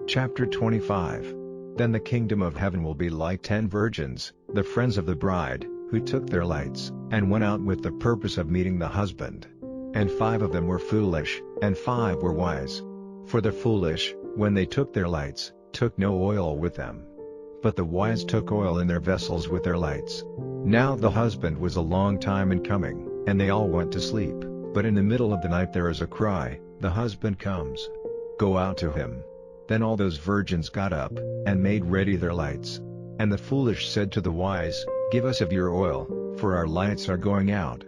Chapter 25. Then the kingdom of heaven will be like 10 virgins, the friends of the bride, who took their lights, and went out with the purpose of meeting the husband. And 5 of them were foolish, and 5 were wise. For the foolish, when they took their lights, took no oil with them. But the wise took oil in their vessels with their lights. Now the husband was a long time in coming, and they all went to sleep. But in the middle of the night there is a cry, "The husband comes. Go out to him." Then all those virgins got up, and made ready their lights. And the foolish said to the wise, "Give us of your oil, for our lights are going out."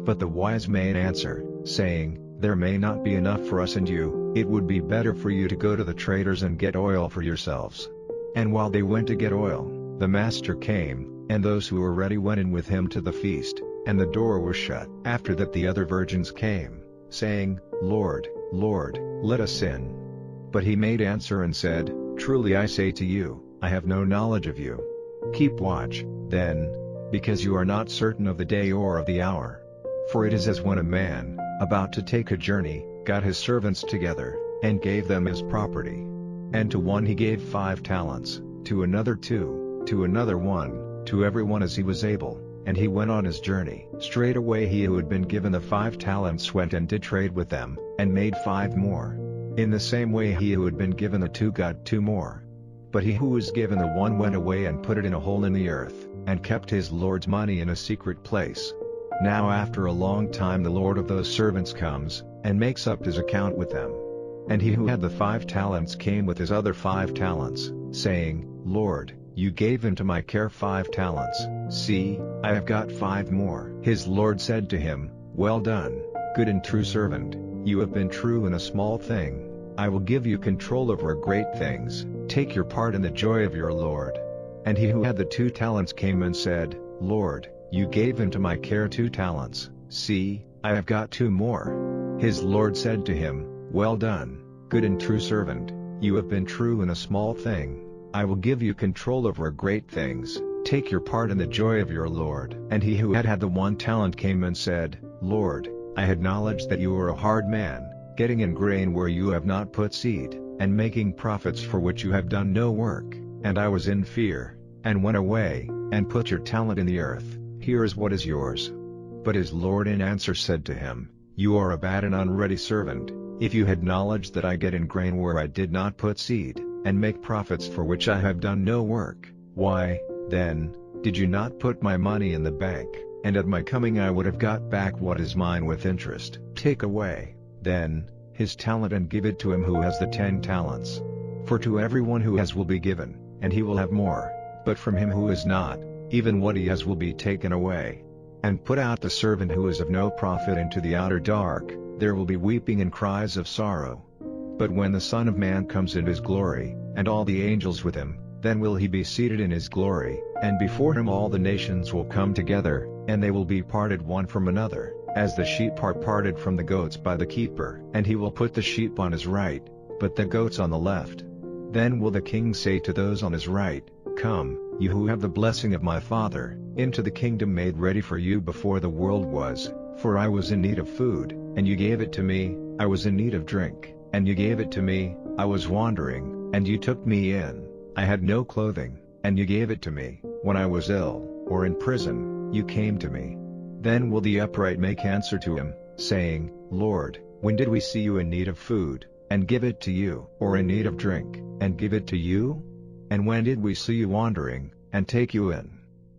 But the wise made answer, saying, "There may not be enough for us and you, it would be better for you to go to the traders and get oil for yourselves." And while they went to get oil, the master came, and those who were ready went in with him to the feast, and the door was shut. After that the other virgins came, saying, "Lord, Lord, let us in." But he made answer and said, "Truly I say to you, I have no knowledge of you. Keep watch, then, because you are not certain of the day or of the hour. For it is as when a man, about to take a journey, got his servants together, and gave them his property. And to one he gave 5 talents, to another 2, to another 1, to everyone as he was able, and he went on his journey. Straightway he who had been given the 5 talents went and did trade with them, and made 5 more. In the same way he who had been given the 2 got 2 more. But he who was given the 1 went away and put it in a hole in the earth, and kept his lord's money in a secret place. Now after a long time the lord of those servants comes, and makes up his account with them. And he who had the 5 talents came with his other 5 talents, saying, "Lord, you gave into my care 5 talents, see, I have got 5 more." His lord said to him, "Well done, good and true servant, you have been true in a small thing, I will give you control over great things, take your part in the joy of your lord." And he who had the 2 talents came and said, "Lord, you gave into my care 2 talents, see, I have got 2 more." His lord said to him, "Well done, good and true servant, you have been true in a small thing, I will give you control over great things, take your part in the joy of your lord." And he who had the 1 talent came and said, "Lord, I had knowledge that you are a hard man, getting in grain where you have not put seed, and making profits for which you have done no work, and I was in fear, and went away, and put your talent in the earth, here is what is yours." But his lord in answer said to him, "You are a bad and unready servant, if you had knowledge that I get in grain where I did not put seed, and make profits for which I have done no work, why, then, did you not put my money in the bank, and at my coming I would have got back what is mine with interest? Take away, then, his talent and give it to him who has the 10 talents. For to everyone who has will be given, and he will have more, but from him who has not, even what he has will be taken away. And put out the servant who is of no profit into the outer dark, there will be weeping and cries of sorrow. But when the Son of Man comes in his glory, and all the angels with him, then will he be seated in his glory, and before him all the nations will come together, and they will be parted one from another, as the sheep are parted from the goats by the keeper. And he will put the sheep on his right, but the goats on the left. Then will the king say to those on his right, "Come, you who have the blessing of my Father, into the kingdom made ready for you before the world was, for I was in need of food, and you gave it to me, I was in need of drink, and you gave it to me, I was wandering, and you took me in, I had no clothing, and you gave it to me, when I was ill, or in prison, you came to me." Then will the upright make answer to him, saying, "Lord, when did we see you in need of food, and give it to you, or in need of drink, and give it to you? And when did we see you wandering, and take you in?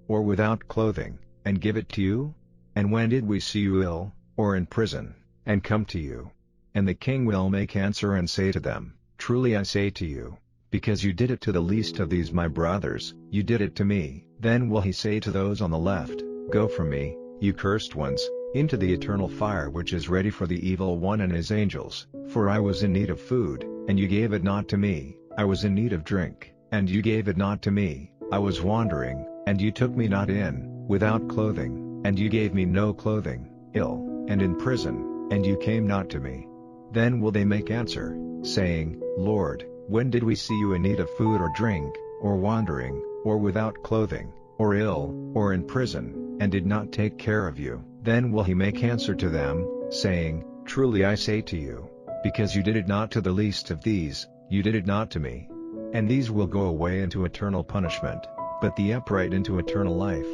Or without clothing, and give it to you? And when did we see you ill, or in prison, and come to you?" And the king will make answer and say to them, "Truly I say to you, because you did it to the least of these my brothers, you did it to me." Then will he say to those on the left, "Go from me, you cursed ones, into the eternal fire which is ready for the evil one and his angels, for I was in need of food, and you gave it not to me, I was in need of drink, and you gave it not to me, I was wandering, and you took me not in, without clothing, and you gave me no clothing, ill, and in prison, and you came not to me." Then will they make answer, saying, "Lord, when did we see you in need of food or drink, or wandering, or without clothing, or ill, or in prison, and did not take care of you?" Then will he make answer to them, saying, "Truly I say to you, because you did it not to the least of these, You did it not to me. And these will go away into eternal punishment, but the upright into eternal life.